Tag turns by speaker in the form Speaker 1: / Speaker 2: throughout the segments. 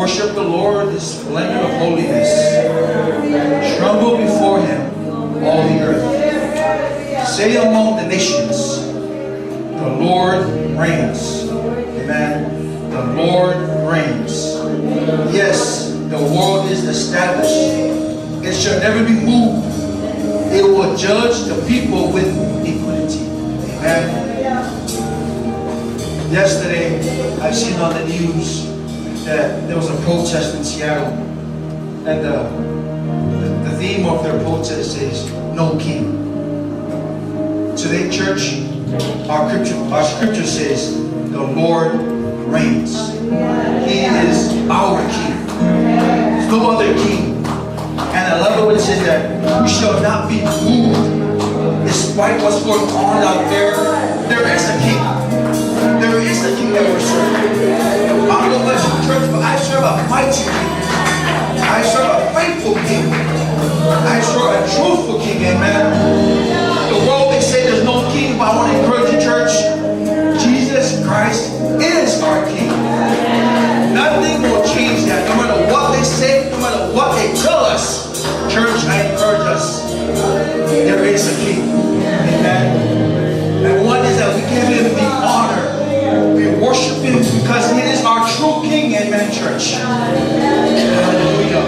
Speaker 1: Worship the Lord, the splendor of holiness. Tremble before him, all the earth. Say among the nations, the Lord reigns. Amen. The Lord reigns. Yes, the world is established. It shall never be moved. It will judge the people with equality. Amen. Yesterday, I seen on the news that there was a protest in Seattle, and the theme of their protest is "No King." Today, church, our scripture says, "The Lord reigns." He is our King. There's no other King. And I love it when it says that we shall not be moved despite what's going on out there. There is a King. There is a King that we're serving. I don't know about you, church, but I serve a mighty King. I serve a faithful King. I serve a truthful King. Amen. The world may say there's no King, but I want to encourage you, church. Jesus Christ is our King. Nothing will change that. No matter what they say, no matter what they tell us, church, I encourage us. There is a King. Amen. And one is that we give him the honor. We worship him because he is our true King. Amen, church. Hallelujah.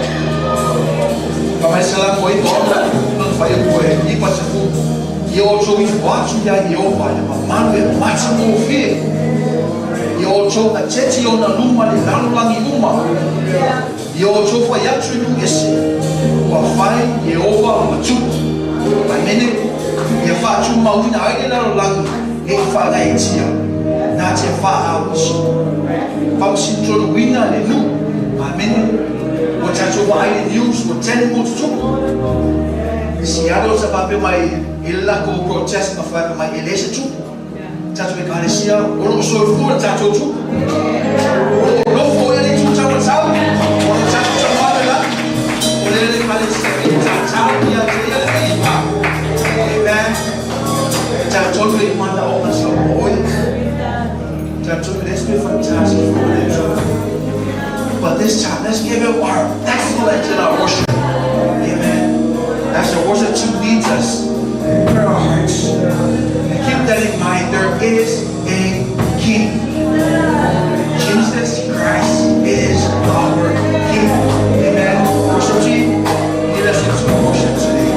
Speaker 1: Seattle sa papi may ila ko protest na fa may election tu. Tato be kalesia, olo so fu tato tu. Olo fo ya ni tu tato sa. Olo tato sa ma la. Olo le kalesia tato ya ya ya. Amen. Tato le manda o sa boy. Tato let's be fantastic for the But this time, let's give it our excellence in our worship. Amen. As the worship team leads us, prepare our hearts. And keep that in mind. There is a King. Jesus Christ is our King. Amen. Worship team, lead us into worship today.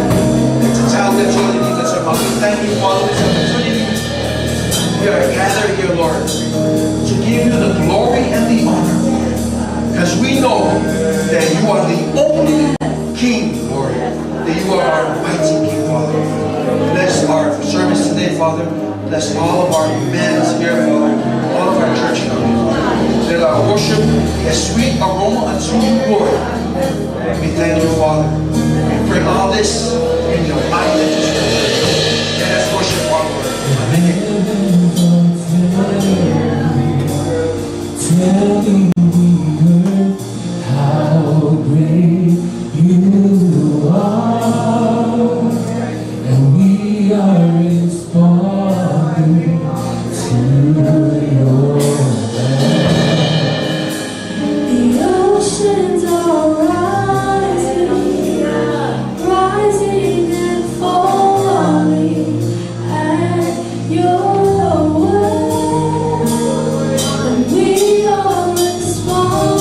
Speaker 1: It's a child that you need us about. Thank you, Father, for this opportunity. We are gathered here, Lord, to give you the glory and the honor. Because we know that you are the only King, Lord. That you are our mighty King, Father. Bless our service today, Father. Bless all of our men here, Father. All of our church members. Let our worship be a sweet aroma unto you, Lord. We thank you, Father. We pray all this in your mighty name. Let us worship our Lord. Amen.
Speaker 2: How great you are, and we are responding to your name. The oceans are rising, rising and falling at your word, and we are responding.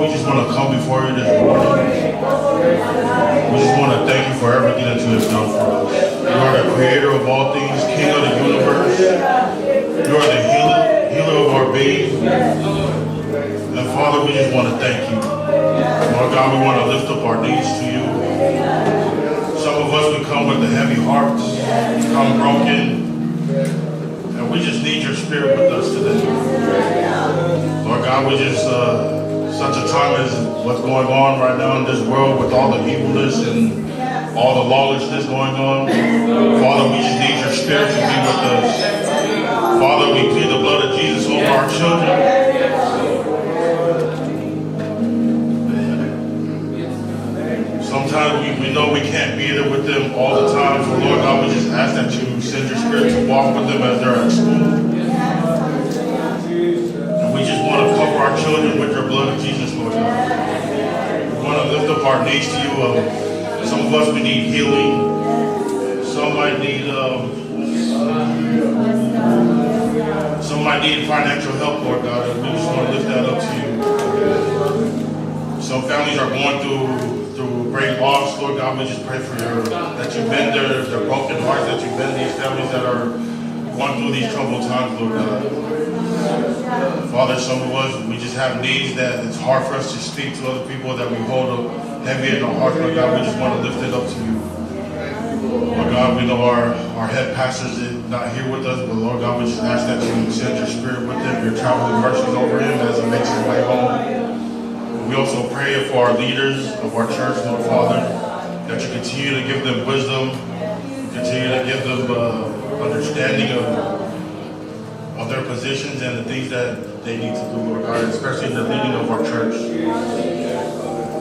Speaker 3: we just want to come before you this morning. We just want to thank you for everything that you have done for us. You are the creator of all things, king of the universe. You are the healer of our being. And Father, we just want to thank you. Lord God, we want to lift up our needs to you. Some of us, we come with the heavy hearts, we come broken, and we just need your spirit with us today. Lord God, we just, such a time as what's going on right now in this world with all the evilness and all the lawlessness going on. Father, we just need your spirit to be with us. Father, we plead the blood of Jesus over our children. Sometimes we know we can't be there with them all the time, so Lord God, we just ask that you send your spirit to walk with them as they're at school. And we just want to cover our children with your blood of Jesus, Lord God. We want to lift up our needs to you. Some of us, we need healing. Some might need financial help, Lord God, and we just want to lift that up to you. Some families are going through great loss, Lord God. We just pray for that you bend their broken hearts, that you bend these families that are going through these troubled times, Lord God. Father, some of us, we just have needs that it's hard for us to speak to other people, that we hold up heavy in our hearts, Lord God. We just want to lift it up to you. Lord God, we know our head pastors is not here with us, but Lord God, we just ask that you send your spirit with him, your traveling mercies over him as he makes his way home. We also pray for our leaders of our church, Lord Father, that you continue to give them wisdom, continue to give them understanding of their positions and the things that they need to do, Lord God, especially in the leading of our church.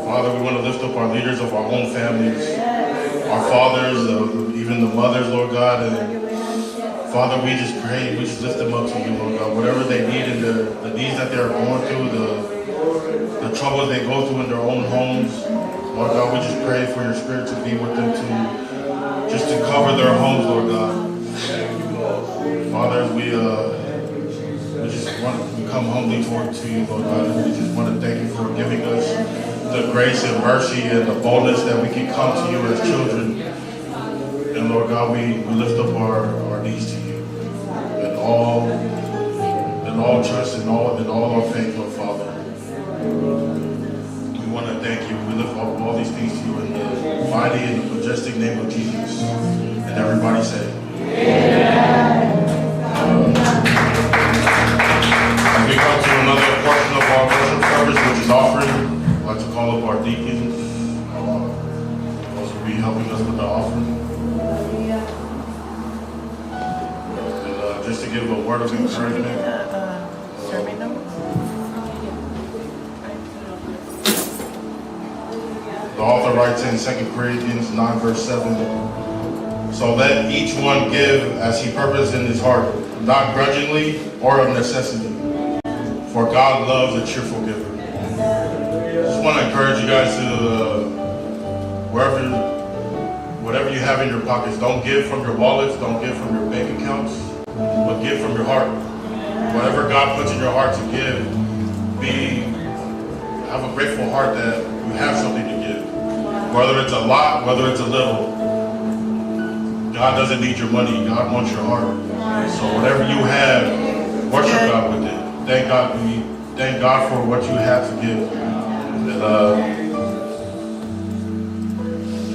Speaker 3: Father, we want to lift up our leaders of our own families, our fathers, even the mothers, Lord God, and Father, we just pray, we just lift them up to you, Lord God, whatever they need and the needs that they're going through, the troubles they go through in their own homes. Lord God, we just pray for your spirit to be with them, just to cover their homes, Lord God. Father, we just want to come humbly to you, Lord God, and we just want to thank you for giving us the grace and mercy and the boldness that we can come to you as children. And Lord God, we lift up our needs to you and all trust and all our faith, Lord Father. We want to thank you. We lift up all these things to you in the mighty and the majestic name of Jesus. And everybody say, Amen. As we come to another portion of our worship service, which is offering, I'd like to call up our deacons. Those will be helping us with the offering. And just to give a word of encouragement. The author writes in 2 Corinthians 9, verse 7, so let each one give as he purposed in his heart, not grudgingly or of necessity, for God loves a cheerful giver. Just want to encourage you guys to, whatever you have in your pockets, don't give from your wallets, don't give from your bank accounts, but give from your heart. Whatever God puts in your heart to give, have a grateful heart that you have something to give. Whether it's a lot, whether it's a little, God doesn't need your money. God wants your heart. So whatever you have, worship God with it. Thank God for what you have to give.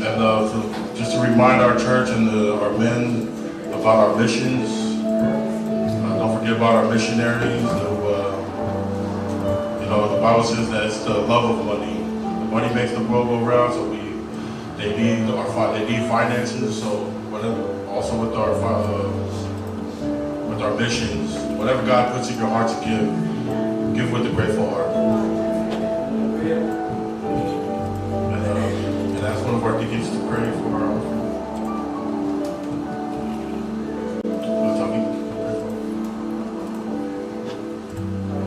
Speaker 3: And just to remind our church and our men about our missions. Don't forget about our missionaries. The Bible says that it's the love of money. The money makes the world go round, so they need finances. So also with our missions, whatever God puts in your heart to give with a grateful heart. And ask one of our deacons to pray for our offering.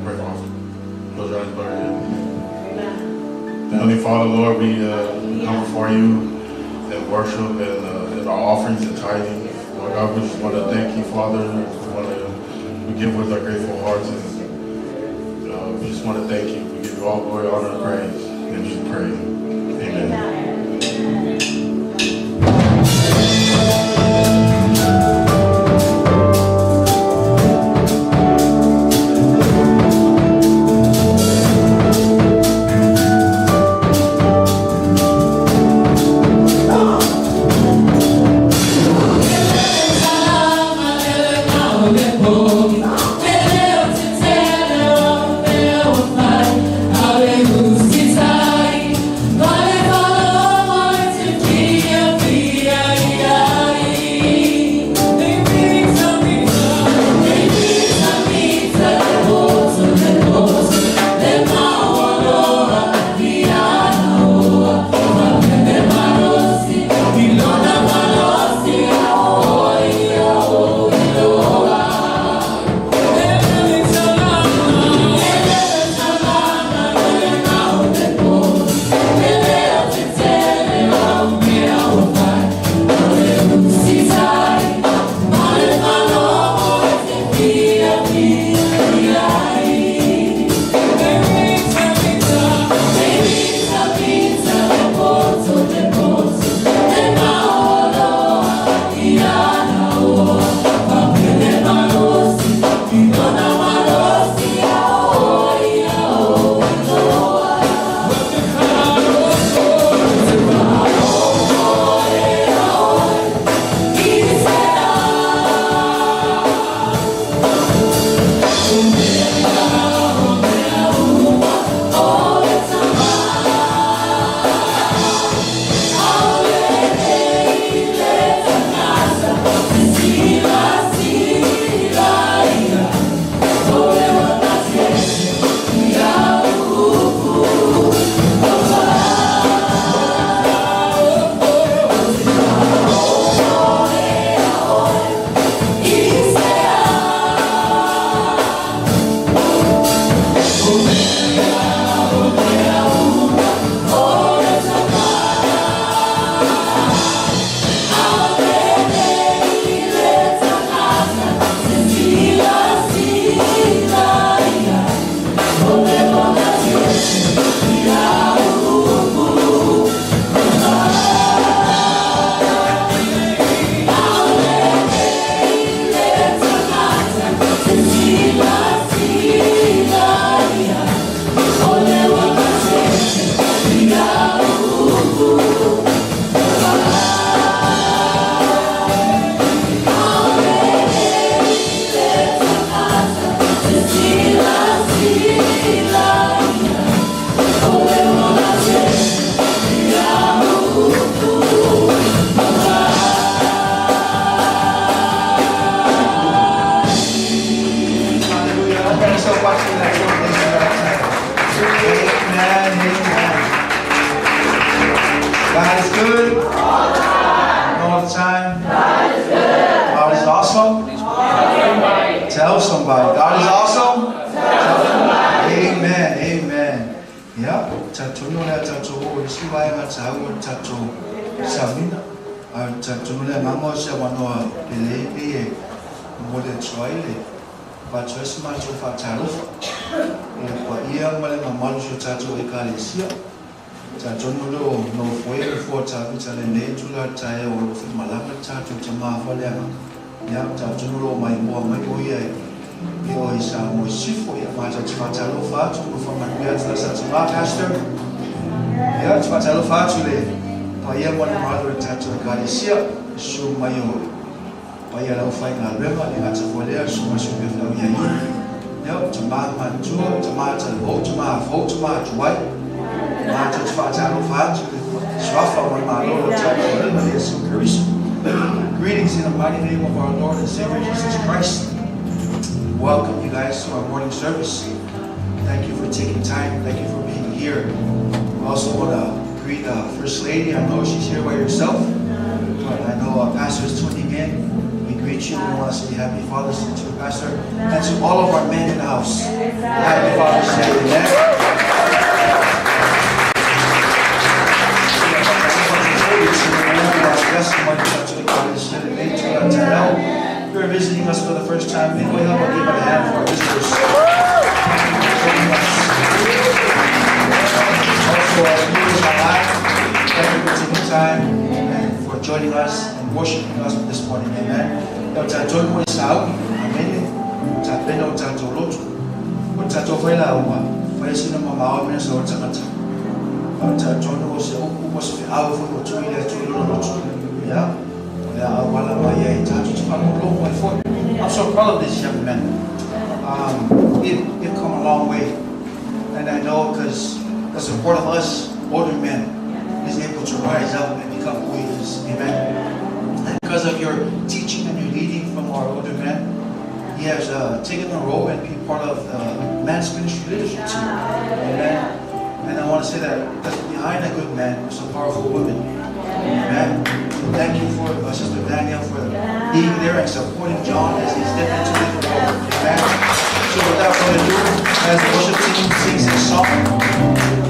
Speaker 3: Pray for offering. Close your eyes, bow your head. Heavenly Father, Lord, we come before you and worship and our offerings and tithing. Lord God, we just want to thank you, Father. We give with our grateful hearts. And we just want to thank you. We give you all glory, honor, and praise. And you pray. Amen.
Speaker 1: God is good. All the time. God is awesome. Tell somebody. God is awesome. Amen. Amen. Yeah. Chatunula chacho. Siwaya chawo chacho. Samina. Chatunula mamo sawano pele. Mode choile. Bachos macho fa charufa. Kwa iya male mamalu chacho ekalisia. Chachonulo no foi for chacho chale chula chae o malanga chacho chama falema. Ya chachonulo mai mo mai boye. Yo isa mo sifo ya macha chalo fatu for my sa pastor. Ya chalo fatu le. Pa iya mo mother chacho ekalisia su mayo. Paya lau fai ngā rewa ni ngā tawolea suma supe flau ia i. Neo, tama mantua, tama talvo, tama fo, tama tuai. Ngā tawhataro whātu, swafa wa ngā loro tātou rewa lea so karisu. Greetings in the mighty name of our Lord and Savior Jesus Christ. Welcome you guys to our morning service. Thank you for taking time. Thank you for being here. We also want to greet First Lady. I know she's here by herself, but I know Pastor is tuning in. Greet you. We want to say Happy Father's Day to the pastor and to all of our men in the house. Happy Father's Day, amen. If you're visiting us for the first time, maybe we'll help give a hand for our visitors. for leaders our life. Thank you for taking time and for joining us and worshiping us this morning. Amen. Uta join mo isao. Amen. Uta pena uta jolotu. Uta tofaila uwa. Faisi na mama mena sa uta kata. Uta join mo se uko se au fo utu ile tu ile utu. Yeah. Wala maya ita tu tu pano lo mo fo. I'm so proud of this young man. You've come a long way. And I know because the support of us older men is able to rise up and become who he is. Amen. And because of your teaching and your leading from our older men, he has taken a role and been part of the men's ministry leadership team. Amen. And I want to say that behind a good man is a powerful woman. Amen. Thank you for Sister Danielle for being there and supporting John as he stepped into the role. Amen. So without further ado, as the worship team sings this song,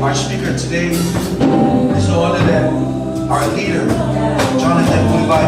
Speaker 1: our speaker today is no other than our leader, Jonathan Mulvai.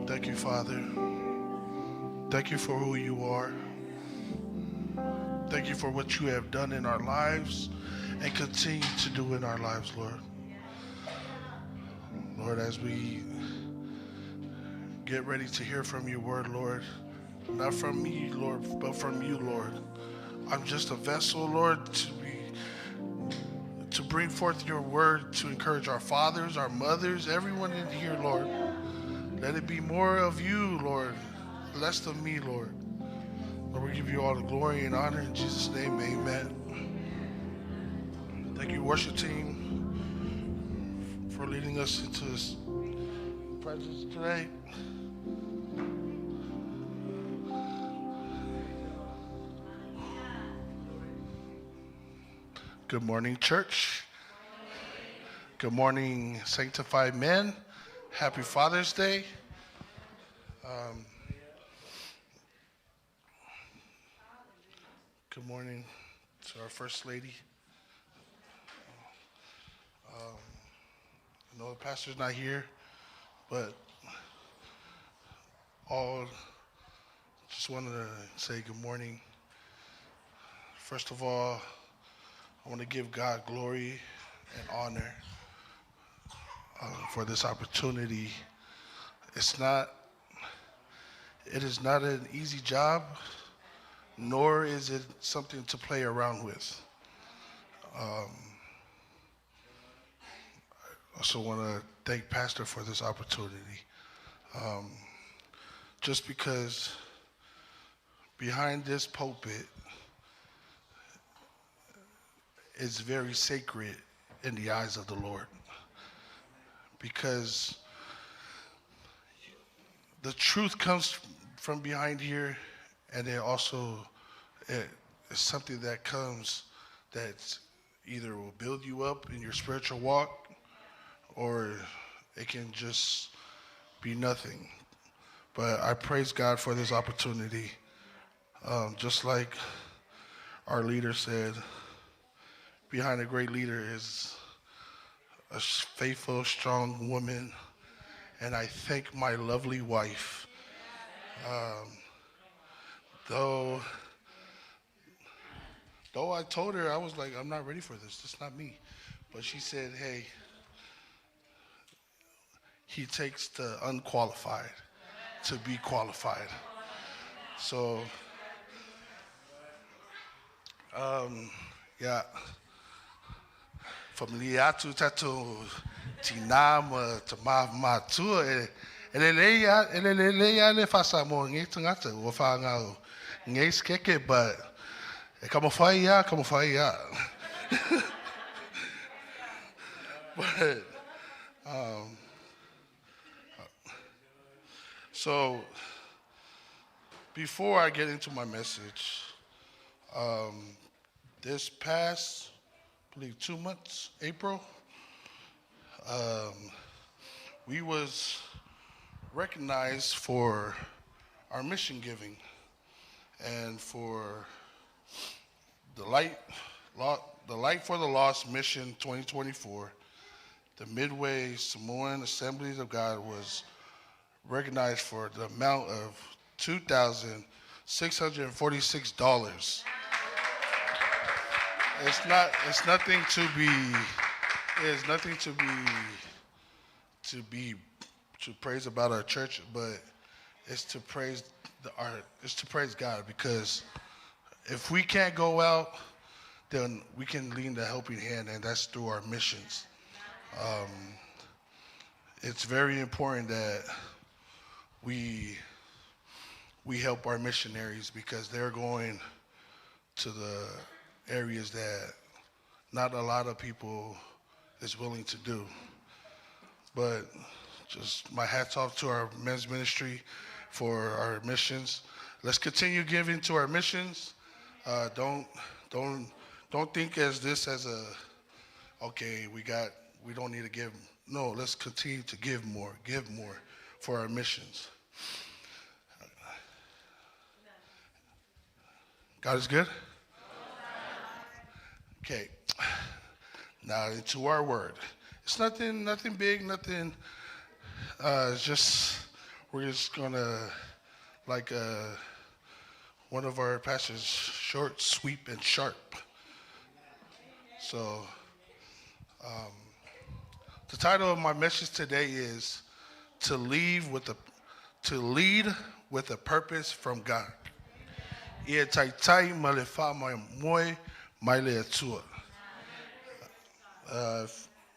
Speaker 3: Thank you, Father. Thank you for who you are. Thank you for what you have done in our lives and continue to do in our lives, Lord. Lord, as we get ready to hear from your word, Lord, not from me, Lord, but from you, Lord. I'm just a vessel, Lord, to bring forth your word, to encourage our fathers, our mothers, everyone in here, Lord. Let it be more of you, Lord, less of me, Lord. Lord, we give you all the glory and honor in Jesus' name, amen. Thank you, worship team, for leading us into this presence today. Good morning, church. Good morning, sanctified men. Happy Father's Day. Good morning to our First Lady. I know the pastor's not here, but just wanted to say good morning. First of all, I want to give God glory and honor for this opportunity
Speaker 4: it's not, it is not an easy job, nor is it something to play around with. I also want to thank Pastor for this opportunity. Just because behind this pulpit is very sacred in the eyes of the Lord. Because the truth comes from behind here, and it also is something that comes that either will build you up in your spiritual walk, or it can just be nothing. But I praise God for this opportunity. Just like our leader said, behind a great leader is a faithful, strong woman, and I thank my lovely wife. Though I told her, I was like, I'm not ready for this. It's not me. But she said, hey, he takes the unqualified to be qualified. So, yeah. Familiatu tatu tinama tama matua eleleia le fasa mo ngi tangata wo fa ngau ngi skeke but como foi ya. But so before I get into my message, this past, I believe 2 months, April, we was recognized for our mission giving and for the Light for the Lost Mission 2024. The Midway Samoan Assemblies of God was recognized for the amount of $2,646. It's nothing to praise about our church, but it's to praise God, because if we can't go out, then we can lean the helping hand, and that's through our missions. It's very important that we help our missionaries, because they're going to the areas that not a lot of people is willing to do. But just my hats off to our men's ministry for our missions. Let's continue giving to our missions. Don't think as this as a okay, we don't need to give. No, let's continue to give more for our missions. God is good? Okay. Now into our word. It's nothing big, nothing. It's just, we're just gonna, like one of our pastors, short, sweet, and sharp. So, the title of my message today is to lead with a purpose from God. Ia tai tai ma le wha mai le atua.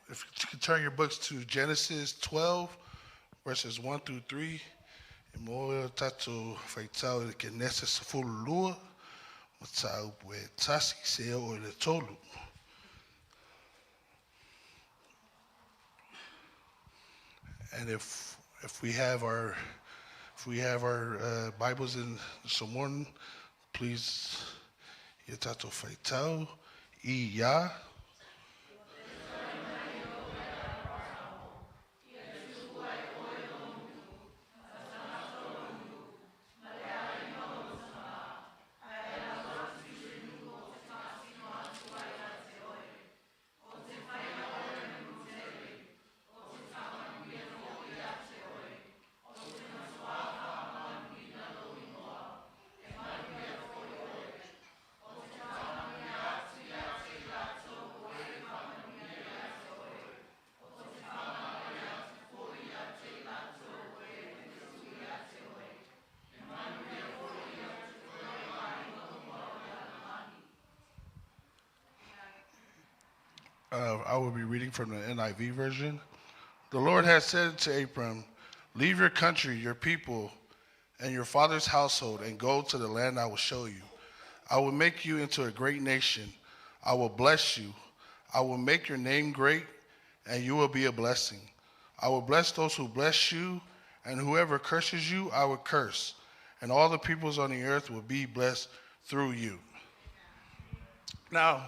Speaker 4: If you can turn your books to Genesis 12, verses 1 through 3. E moe tatu whaitau e ke nese sa fululua, ma tau pue tasi se o le tolu. And if we have our Bibles in Samoan, please, ia tatu whaitau I ya. I will be reading from the NIV version. The Lord has said to Abram, leave your country, your people, and your father's household, and go to the land I will show you. I will make you into a great nation. I will bless you. I will make your name great, and you will be a blessing. I will bless those who bless you, and whoever curses you, I will curse. And all the peoples on the earth will be blessed through you. Now,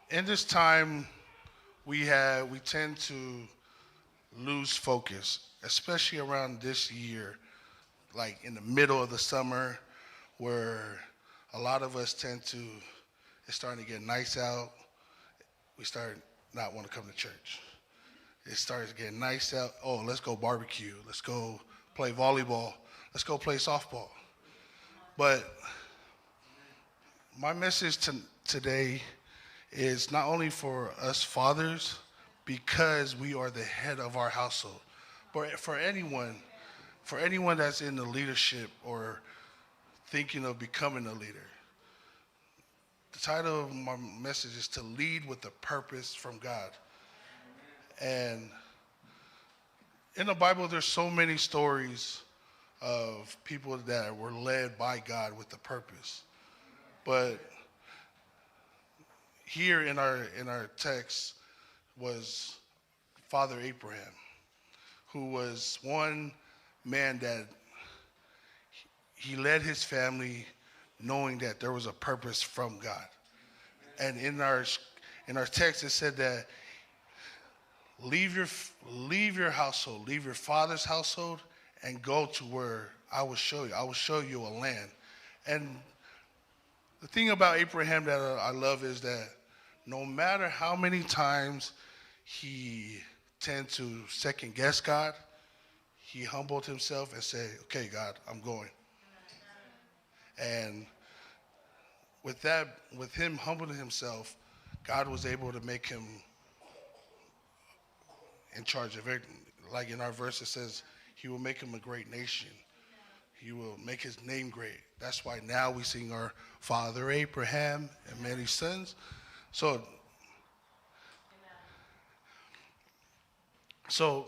Speaker 4: in this time, we tend to lose focus, especially around this year, like in the middle of the summer, where a lot of us it's starting to get nice out. We start not want to come to church. It starts getting nice out. Oh, let's go barbecue. Let's go play volleyball. Let's go play softball. But my message today is not only for us fathers, because we are the head of our household, but for anyone that's in the leadership or thinking of becoming a leader. The title of my message is to lead with a purpose from God. And in the Bible, there's so many stories of people that were led by God with a purpose. But here in our text was Father Abraham, who was one man that he led his family knowing that there was a purpose from God. And in our text, it said that leave your household, leave your father's household, and go to where I will show you. I will show you a land. And the thing about Abraham that I love is that no matter how many times he tended to second guess God, he humbled himself and said, okay, God, I'm going. And with him humbling himself, God was able to make him in charge of everything. Like in our verse, it says, he will make him a great nation. He will make his name great. That's why now we sing our Father Abraham and many sons. So the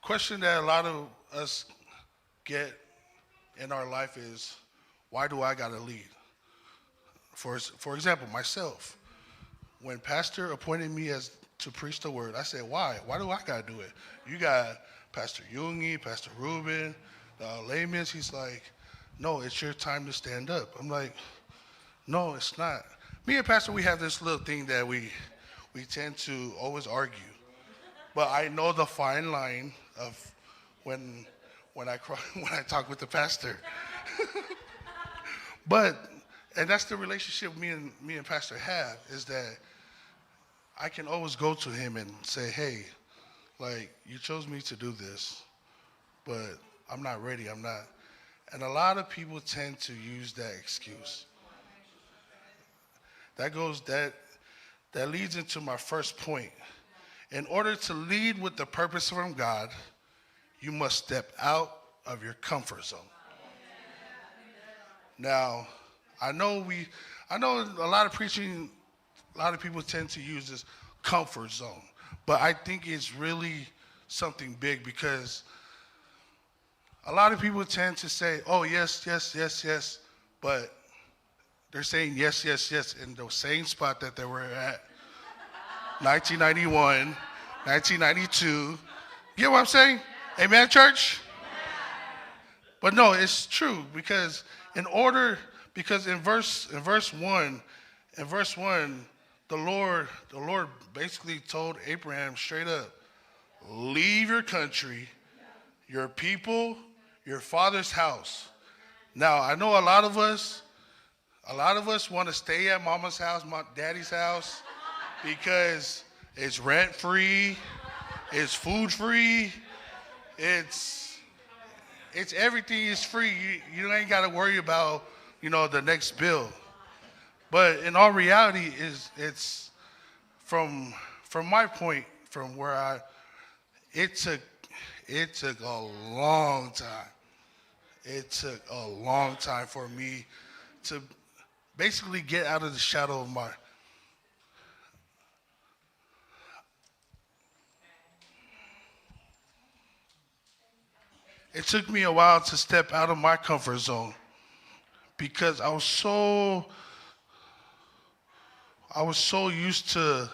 Speaker 4: question that a lot of us get in our life is, why do I got to lead? For example, myself, when Pastor appointed me to preach the word, I said, why? Why do I got to do it? You got Pastor Jungi, Pastor Ruben, laymen. He's like, no, it's your time to stand up. I'm like, no, it's not. Me and Pastor, we have this little thing that we tend to always argue. But I know the fine line of when I talk with the pastor. And that's the relationship me and Pastor have, is that I can always go to him and say, hey, like, you chose me to do this, but I'm not ready, I'm not. And a lot of people tend to use that excuse. That leads into my first point. In order to lead with the purpose from God, you must step out of your comfort zone. Now, I know a lot of people tend to use this comfort zone, but I think it's really something big, because a lot of people tend to say, oh, yes, yes, yes, yes, but they're saying yes, yes, yes in the same spot that they were at 1991, 1992. Get what I'm saying? Amen, church? But no, it's true, because in verse 1, the Lord basically told Abraham straight up, leave your country, your people, your father's house. Now, I know a lot of us want to stay at mama's house, daddy's house, because it's rent free, it's food free, it's everything is free. You ain't got to worry about, the next bill. But in all reality, it's from my point, from where it took a long time. It took a long time for me basically get out of the shadow of my. It took me a while to step out of my comfort zone because I was so used to,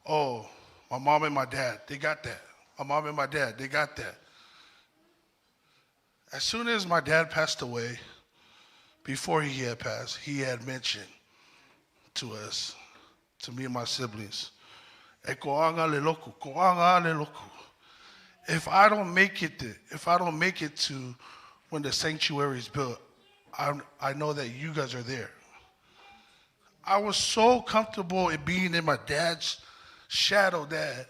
Speaker 4: oh, my mom and my dad, they got that. My mom and my dad, they got that. As soon as my dad passed away, before he had passed, he had mentioned to us, to me and my siblings, "E koanga le loku, koanga le loku." If I don't make it to when the sanctuary is built, I know that you guys are there. I was so comfortable in being in my dad's shadow that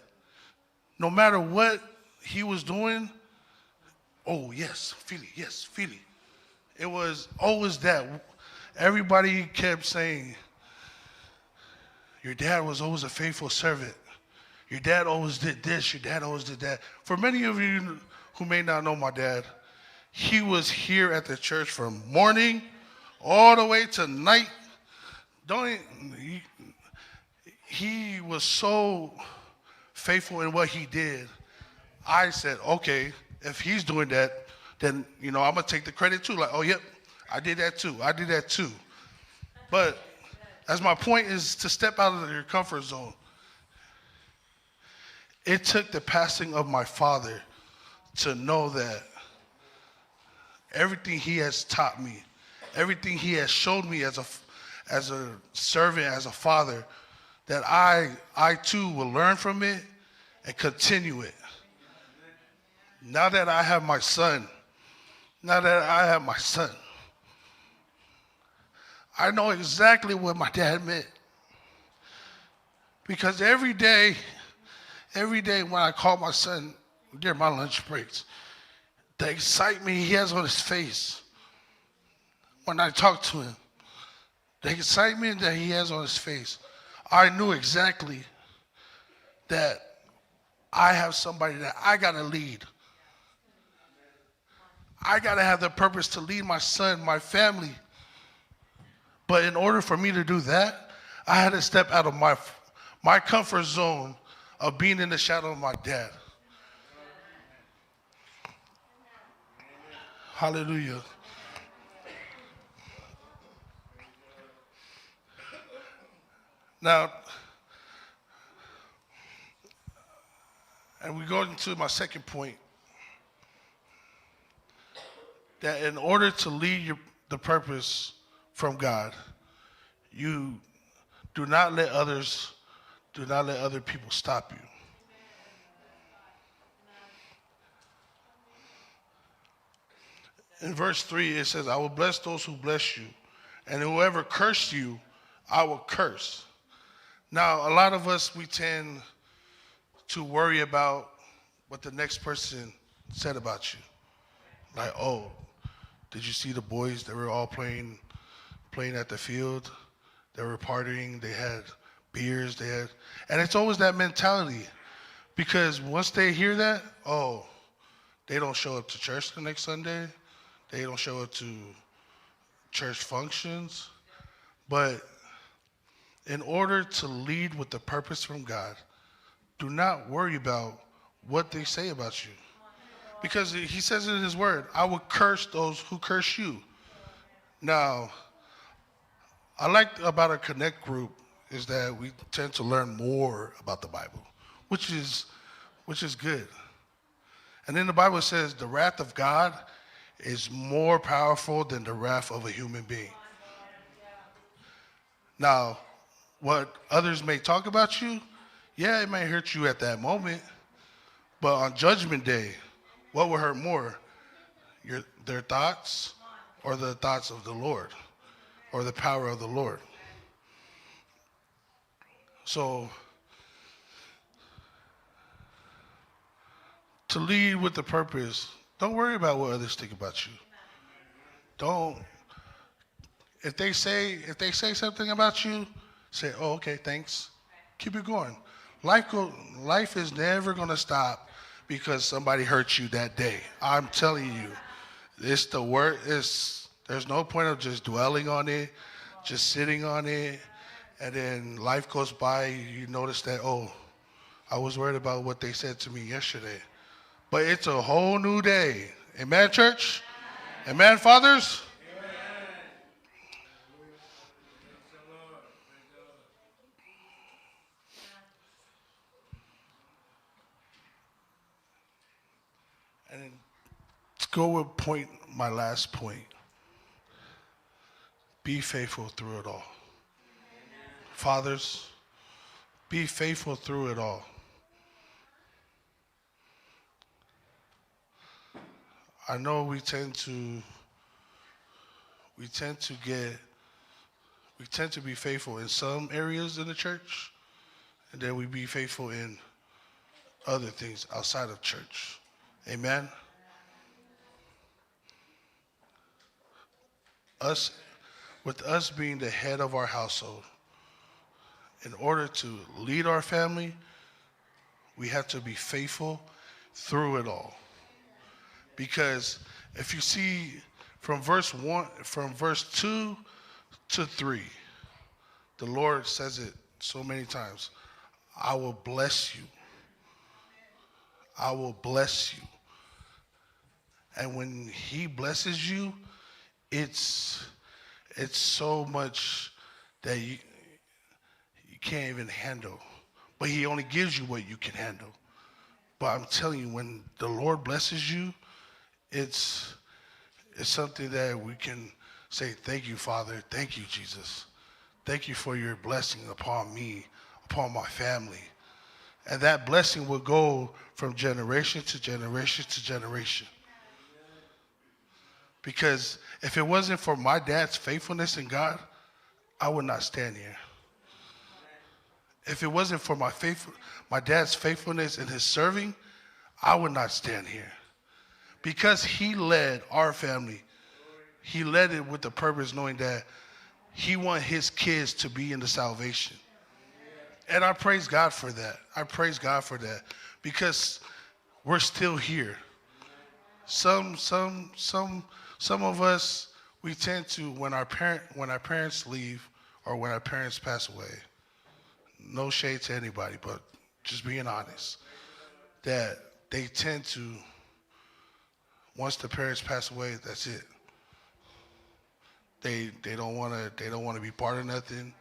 Speaker 4: no matter what he was doing, oh yes, feel it, yes, feel it. It was always that. Everybody kept saying, your dad was always a faithful servant. Your dad always did this, your dad always did that. For many of you who may not know my dad, he was here at the church from morning all the way to night. He was so faithful in what he did. I said, okay, if he's doing that, then, I'm going to take the credit too. Like, oh, yep, I did that too. I did that too. But as my point is to step out of your comfort zone. It took the passing of my father to know that everything he has taught me, everything he has showed me as a servant, as a father, that I too will learn from it and continue it. Now that I have my son, I know exactly what my dad meant. Because every day when I call my son during my lunch breaks, the excitement he has on his face when I talk to him, the excitement that he has on his face, I knew exactly that I have somebody that I got to lead. I got to have the purpose to lead my son, my family. But in order for me to do that, I had to step out of my comfort zone of being in the shadow of my dad. Hallelujah. Now, and we go into my second point, that in order to lead the purpose from God, you do not let other people stop you. In verse 3, it says, I will bless those who bless you, and whoever cursed you, I will curse. Now, a lot of us, we tend to worry about what the next person said about you. Like, oh, did you see the boys? They were all playing at the field. They were partying. They had beers. And it's always that mentality. Because once they hear that, oh, they don't show up to church the next Sunday. They don't show up to church functions. But in order to lead with the purpose from God, do not worry about what they say about you. Because he says it in his word, I will curse those who curse you. Now, I like about our Connect group is that we tend to learn more about the Bible, which is good. And then the Bible says the wrath of God is more powerful than the wrath of a human being. Now, what others may talk about you, yeah, it may hurt you at that moment, but on Judgment Day, what will hurt more? Their thoughts or the thoughts of the Lord or the power of the Lord? So, to lead with the purpose, don't worry about what others think about you. If they say something about you, say, oh, okay, thanks. Keep it going. Life is never going to stop because somebody hurt you that day. I'm telling you, there's no point of just dwelling on it. just sitting on it, and then life goes by, you notice that, oh, I was worried about what they said to me yesterday. But it's a whole new day. Amen, church? Amen, fathers? And then let's go with my last point. Be faithful through it all. Fathers, be faithful through it all. I know we tend to be faithful in some areas in the church, and then we be faithful in other things outside of church. Amen. With us being the head of our household, in order to lead our family, we have to be faithful through it all. Because if you see from verse 2 to 3, the Lord says it so many times, I will bless you. I will bless you. And when he blesses you, it's so much that you can't even handle. But he only gives you what you can handle. But I'm telling you, when the Lord blesses you, it's something that we can say, thank you, Father. Thank you, Jesus. Thank you for your blessing upon me, upon my family. And that blessing will go from generation to generation to generation. Because if it wasn't for my dad's faithfulness in God, I would not stand here. If it wasn't for my dad's faithfulness in his serving, I would not stand here. Because he led our family, he led it with the purpose knowing that he wanted his kids to be in the salvation. And I praise God for that. I praise God for that. Because we're still here. Some of us, we tend to, when our parents leave or when our parents pass away, no shade to anybody, but just being honest, that they tend to, once the parents pass away, that's it. They don't want to be part of nothing.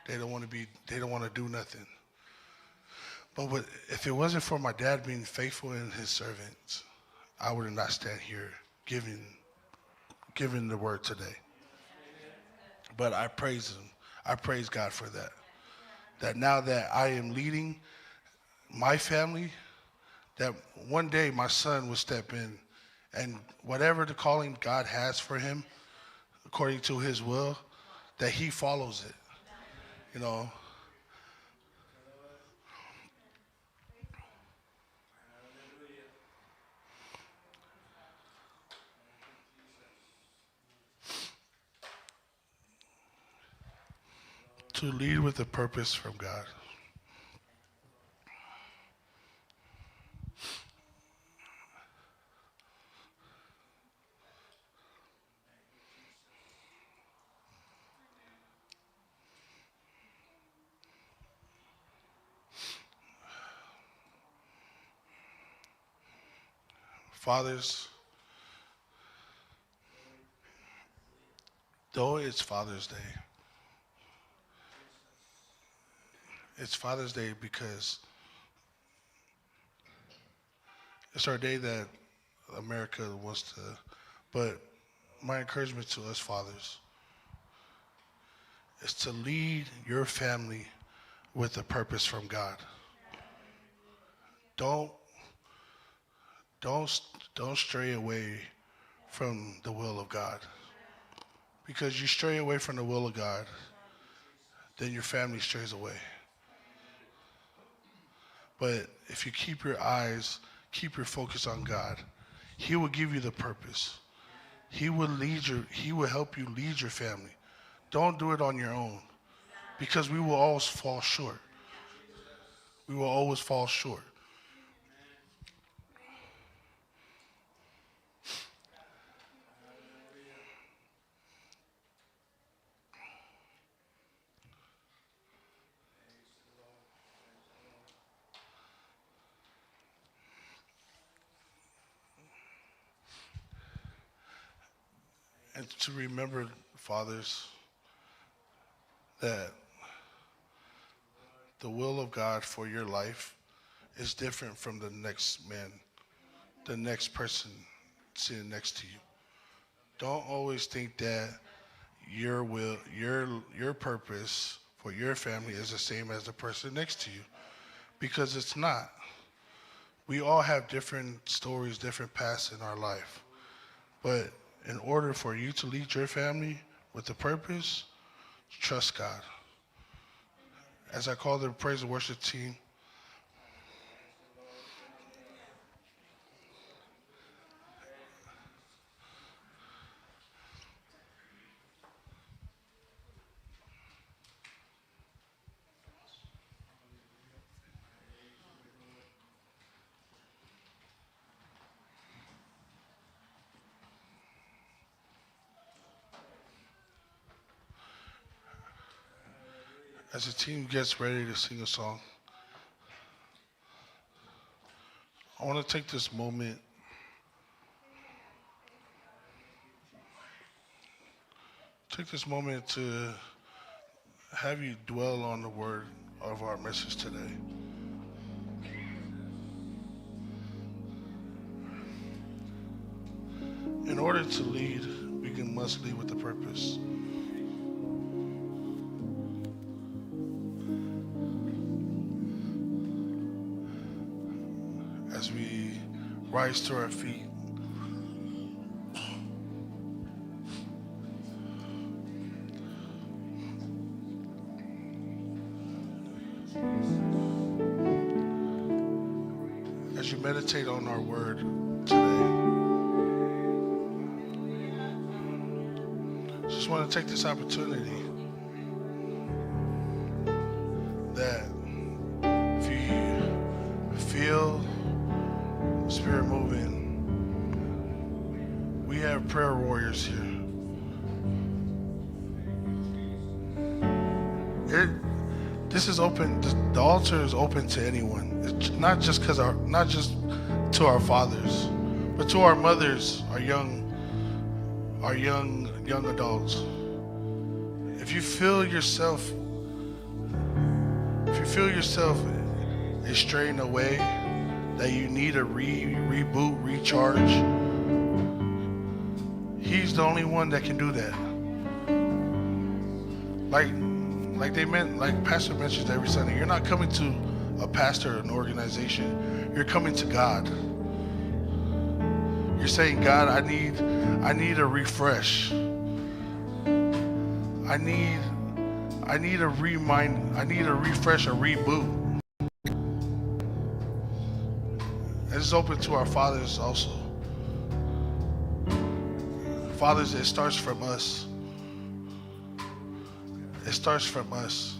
Speaker 4: They don't want to do nothing. But if it wasn't for my dad being faithful in his servants, I would not stand here giving the word today. But I praise him. I praise God for that. That now that I am leading my family, that one day my son will step in and whatever the calling God has for him, according to his will, that he follows it. You know. To lead with a purpose from God. Fathers, though it's Father's Day, it's Father's Day because it's our day that America wants to, but my encouragement to us fathers is to lead your family with a purpose from God. Don't stray away from the will of God. Because you stray away from the will of God, then your family strays away. But if you keep your focus on God, he will give you the purpose. He will help you lead your family. Don't do it on your own. Because we will always fall short. We will always fall short. And to remember, fathers, that the will of God for your life is different from the next man, the next person sitting next to you. Don't always think that your will, your purpose for your family is the same as the person next to you, because it's not. We all have different stories, different paths in our life. But in order for you to lead your family with a purpose, trust God. As I call the praise and worship team, as the team gets ready to sing a song, I want to take this moment to have you dwell on the word of our message today. In order to lead, we must lead with a purpose. As we rise to our feet, as you meditate on our word today, just want to take this opportunity that if you feel Spirit moving, we have prayer warriors here. This is open. The altar is open to anyone. It's not just to our fathers, but to our mothers, our young adults. If you feel yourself straying away, that you need a reboot, recharge, He's the only one that can do that. Like Pastor mentions every Sunday, you're not coming to a pastor or an organization. You're coming to God. You're saying, God, I need a refresh. I need a refresh, a reboot. This is open to our fathers also. Fathers, it starts from us. It starts from us.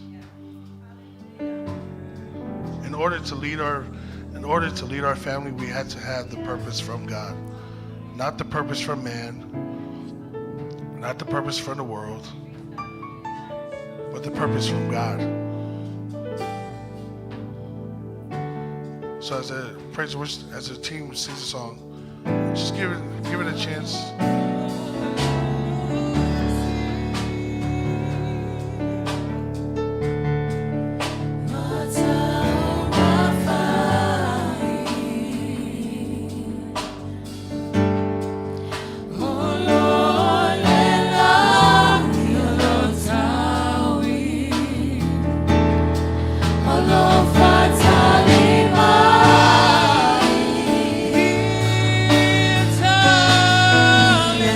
Speaker 4: In order to lead our family, we had to have the purpose from God. Not the purpose from man, not the purpose from the world, but the purpose from God. So as a team sings a song, just give it a chance.
Speaker 2: Yeah.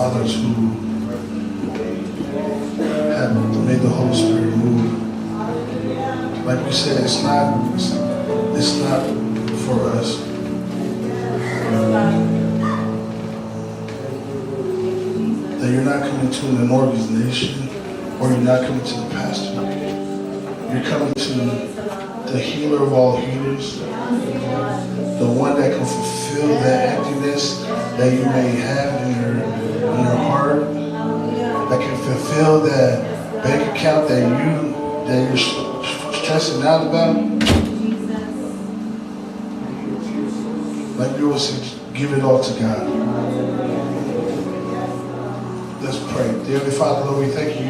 Speaker 4: fathers who have made the Holy Spirit move. Like we said, it's not for us. That you're not coming to an organization or you're not coming to the pastor. You're coming to the healer of all healers, the one that can fulfill that emptiness that you may have in your heart, that can fulfill that bank account that you're stressing out about. Like you will say, give it all to God. Let's pray. Dear Heavenly Father, Lord, we thank you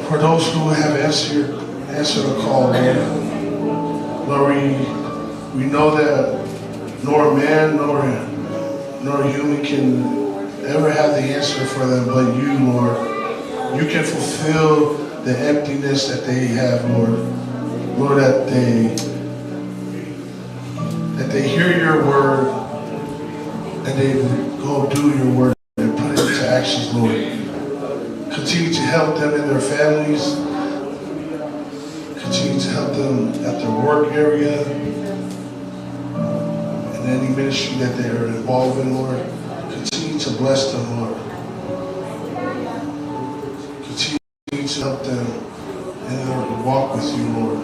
Speaker 4: for those who have answered the call, Lord. Lord, we know that nor man nor human can ever have the answer for them, but you, Lord. You can fulfill the emptiness that they have, Lord. Lord, that they hear your word and they go do your word and put it into actions, Lord. Continue to help them in their families. Continue to help them at their work area and any ministry that they are involved in, Lord. Continue to bless them, Lord. Continue to help them in their walk with you, Lord.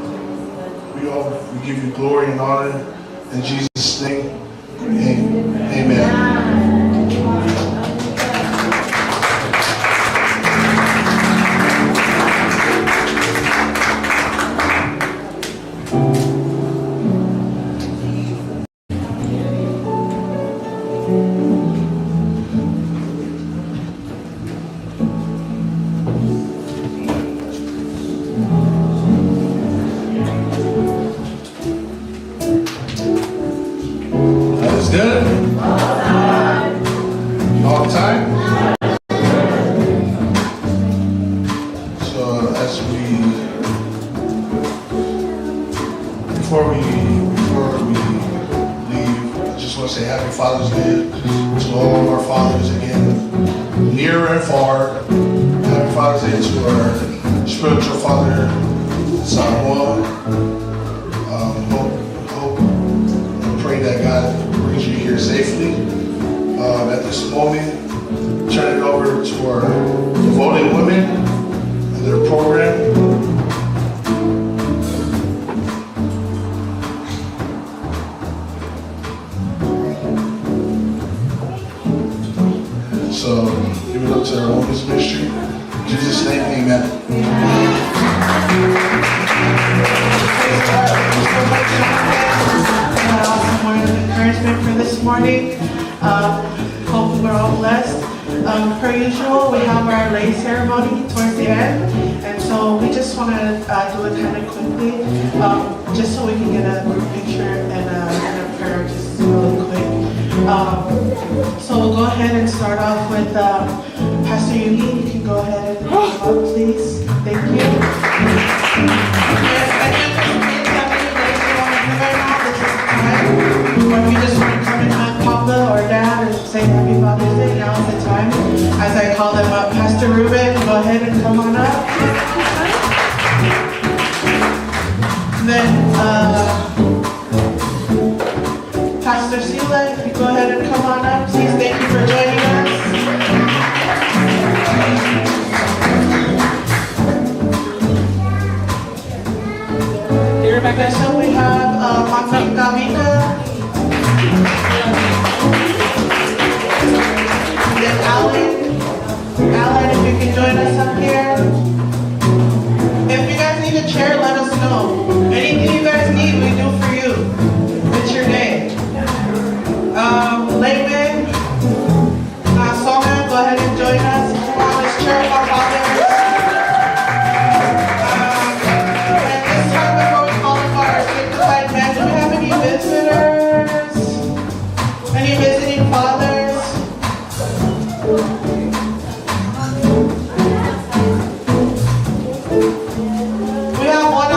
Speaker 4: We give you glory and honor in Jesus' name. Amen. Good? All the time? So before we leave, I just want to say Happy Father's Day to all of our fathers again, near and far. Happy Father's Day to our spiritual father, Samuel. Hope and pray that God brings you here safely. At this moment, turn it over to our devoted women and their program. So give it up to our women's ministry. In Jesus' name, amen.
Speaker 5: Awesome word of encouragement for this morning. Hope we're all blessed. Per usual, we have our lay ceremony towards the end, and so we just want to do it kind of quickly, just so we can get a group picture and a prayer just really quick. So we'll go ahead and start off with Pastor Yugi. You can go ahead and come up, please. Thank you. When we just want to come and hug Papa or Dad and say Happy Father's Day, now is the time. As I call them up, Pastor Ruben, go ahead and come on up. And then Pastor Sila, if you go ahead and come on up, please. Thank you for joining us. Rebecca, so we have Mama Gavika. And then Alan, if you can join us up here. If you guys need a chair, let us know. Anything you guys need, we do for you. It's your day. Layman, Sonia, go ahead and join us. Come on, let's cheer up our fathers. And this time before we call them our sanctified men, do we have any visitors? Any visiting fathers? We have one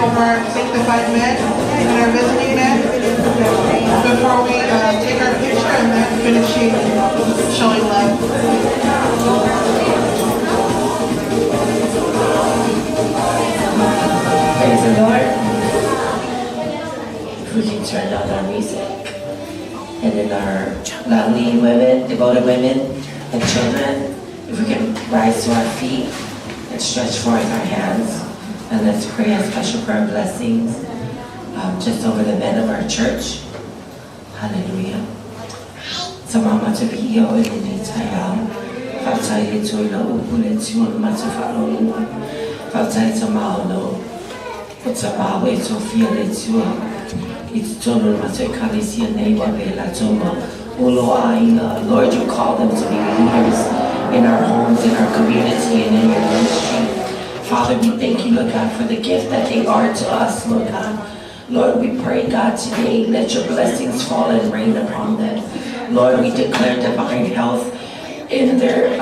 Speaker 5: have our sanctified men and our visiting men before we take our picture and then finishing showing love.
Speaker 6: Praise the Lord. If we can turn down our music. And then our lovely women, devoted women and children, if we can rise to our feet and stretch forth our hands. And let's pray a special prayer of blessings just over the men of our church. Hallelujah. So Mama to be here with me, Tayal. Fatay to ilo upulit to matufalo. Fatay to maolo. Utsabawe to feel it to it's total matukalicia neighbor la toma. Lord, you call them to be leaders in our homes, in our community, and in your ministry. Father, we thank you, Lord God, for the gift that they are to us, Lord God. Lord, we pray, God, today, let your blessings fall and rain upon them. Lord, we declare divine health in their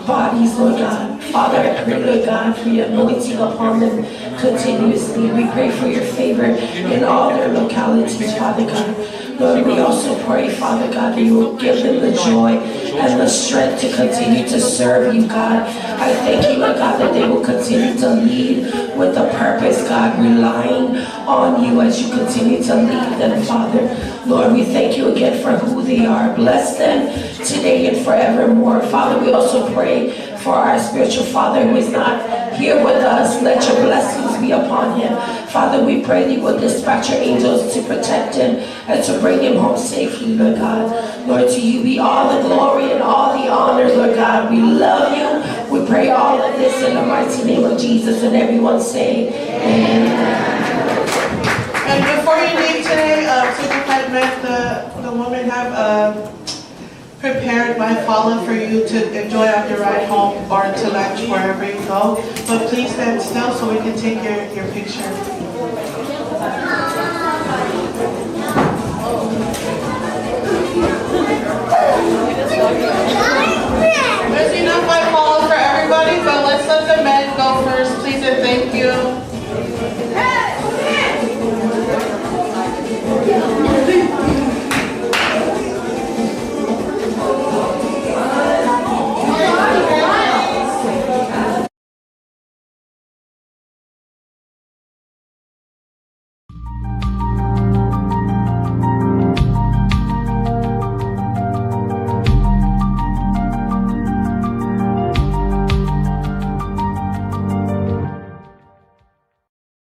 Speaker 6: bodies, Lord God. Father, I pray, Lord God, for your anointing upon them continuously. We pray for your favor in all their localities, Father God. Lord, we also pray, Father God, that you will give them the joy and the strength to continue to serve you, God. I thank you, Lord God, that they will continue to lead with a purpose, God, relying on you as you continue to lead them, Father. Lord, we thank you again for who they are. Bless them today and forevermore. Father, we also pray for our spiritual father who is not here with us. Let your blessings be upon him. Father, we pray that you will dispatch your angels to protect him and to bring him home safely, Lord God. Lord, to you be all the glory and all the honor, Lord God. We love you. We pray all of this in the mighty name of Jesus, and everyone say, amen.
Speaker 5: And before you leave today, sanctified men, the women have prepared my follow for you to enjoy on your ride home or to lunch, wherever you go. But please stand still so we can take your picture.